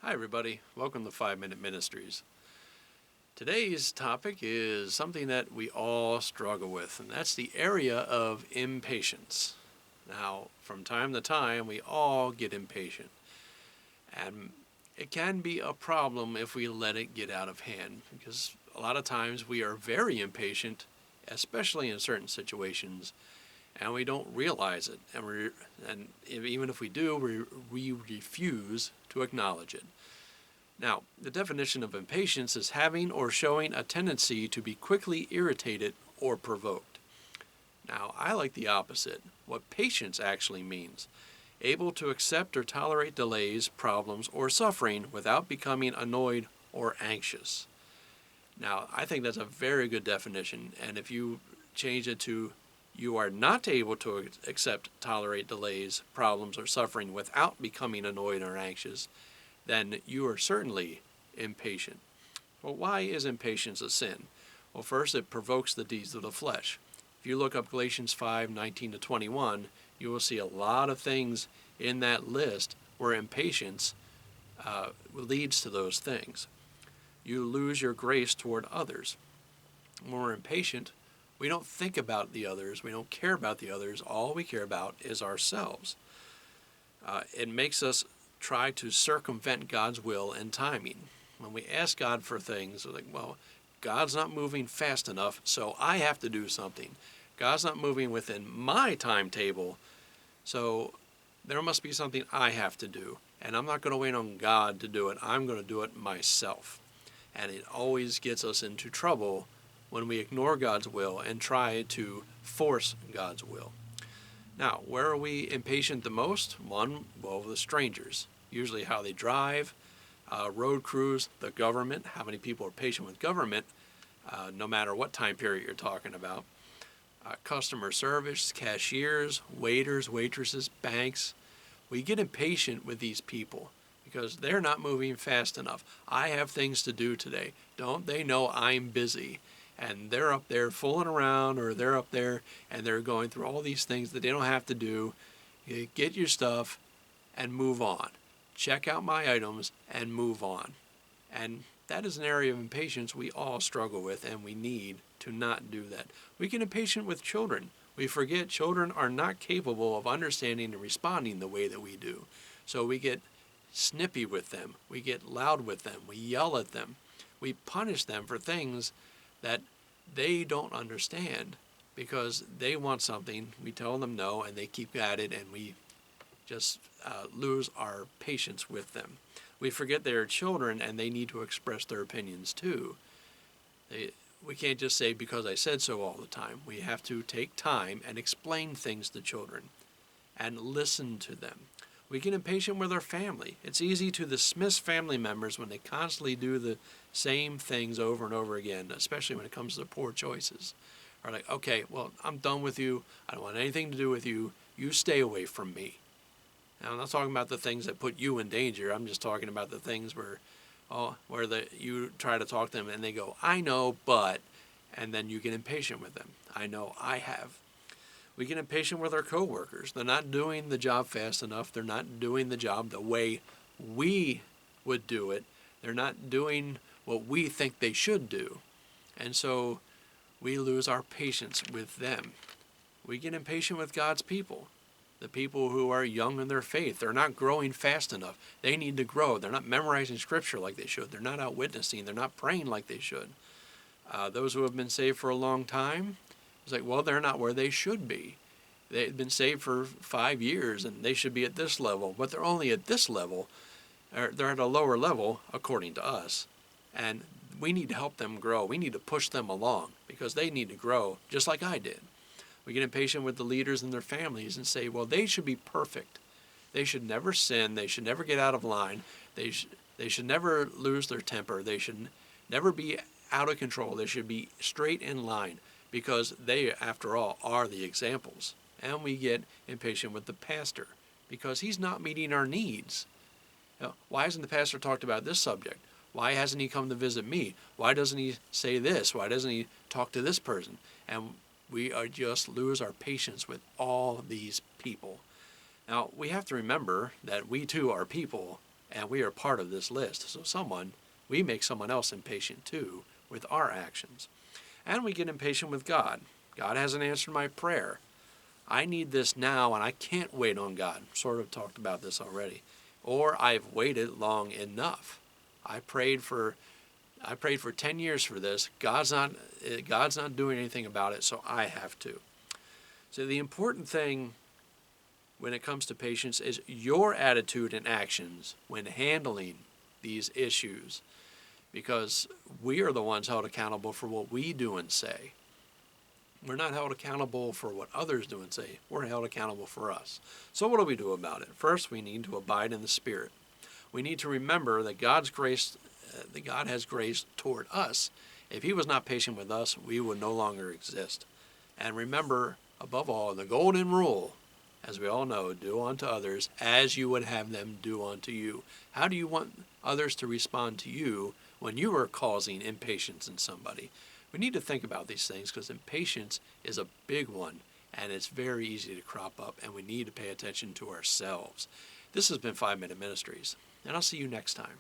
Hi everybody, welcome to 5 Minute Ministries. Today's topic is something that we all struggle with, and that's the area of impatience. Now, from time to time, we all get impatient, and it can be a problem if we let it get out of hand, because a lot of times we are very impatient, especially in certain situations, and we don't realize it, and even if we do, we refuse to acknowledge it. Now, the definition of impatience is having or showing a tendency to be quickly irritated or provoked. Now, I like the opposite, what patience actually means: able to accept or tolerate delays, problems, or suffering without becoming annoyed or anxious. Now, I think that's a very good definition, and if you change it to you are not able to accept, tolerate delays, problems, or suffering without becoming annoyed or anxious, then you are certainly impatient. Well, why is impatience a sin? Well, first, it provokes the deeds of the flesh. If you look up Galatians 5:19-21, you will see a lot of things in that list where impatience leads to those things. You lose your grace toward others. When we're impatient, we don't think about the others. We don't care about the others. All we care about is ourselves. It makes us try to circumvent God's will and timing. When we ask God for things, we're like, well, God's not moving fast enough, so I have to do something. God's not moving within my timetable, so there must be something I have to do. And I'm not going to wait on God to do it. I'm going to do it myself. And it always gets us into trouble when we ignore God's will and try to force God's will. Now, where are we impatient the most? Well, the strangers. Usually how they drive, road crews, the government. How many people are patient with government, no matter what time period you're talking about. Customer service, cashiers, waiters, waitresses, banks. We get impatient with these people because they're not moving fast enough. I have things to do today. Don't they know I'm busy? And they're up there fooling around, or they're up there and they're going through all these things that they don't have to do. You get your stuff and move on. Check out my items and move on. And that is an area of impatience we all struggle with, and we need to not do that. We get impatient with children. We forget children are not capable of understanding and responding the way that we do. So we get snippy with them. We get loud with them. We yell at them. We punish them for things that they don't understand because they want something. We tell them no, and they keep at it, and we just lose our patience with them. We forget they are children and they need to express their opinions too. We can't just say because I said so all the time. We have to take time and explain things to children and listen to them. We get impatient with our family. It's easy to dismiss family members when they constantly do the same things over and over again, especially when it comes to poor choices. Or like, okay, well, I'm done with you. I don't want anything to do with you. You stay away from me. Now, I'm not talking about the things that put you in danger. I'm just talking about the things where you try to talk to them and they go, I know, but, and then you get impatient with them. I know, I have. We get impatient with our coworkers. They're not doing the job fast enough. They're not doing the job the way we would do it. They're not doing what we think they should do. And so we lose our patience with them. We get impatient with God's people. The people who are young in their faith, they're not growing fast enough. They need to grow. They're not memorizing scripture like they should. They're not out witnessing. They're not praying like they should. Those who have been saved for a long time, it's like, well, they're not where they should be. They've been saved for 5 years and they should be at this level, but they're only at this level. Or they're at a lower level, according to us. And we need to help them grow. We need to push them along because they need to grow just like I did. We get impatient with the leaders and their families and say, well, they should be perfect. They should never sin. They should never get out of line. They should never lose their temper. They should never be out of control. They should be straight in line because they, after all, are the examples. And we get impatient with the pastor because he's not meeting our needs. Why hasn't the pastor talked about this subject? Why hasn't he come to visit me? Why doesn't he say this? Why doesn't he talk to this person? And we just lose our patience with all these people. Now, we have to remember that we too are people And we are part of this list. So we make someone else impatient too with our actions. And we get impatient with God. God hasn't answered my prayer. I need this now and I can't wait on God. Sort of talked about this already. Or I've waited long enough. I prayed for 10 years for this. God's not doing anything about it, so I have to. So the important thing when it comes to patience is your attitude and actions when handling these issues, because we are the ones held accountable for what we do and say. We're not held accountable for what others do and say. We're held accountable for us. So what do we do about it? First, we need to abide in the Spirit. We need to remember that God has grace toward us. If he was not patient with us, we would no longer exist. And remember, above all, the golden rule, as we all know, do unto others as you would have them do unto you. How do you want others to respond to you when you are causing impatience in somebody? We need to think about these things because impatience is a big one and it's very easy to crop up, and we need to pay attention to ourselves. This has been 5 Minute Ministries, and I'll see you next time.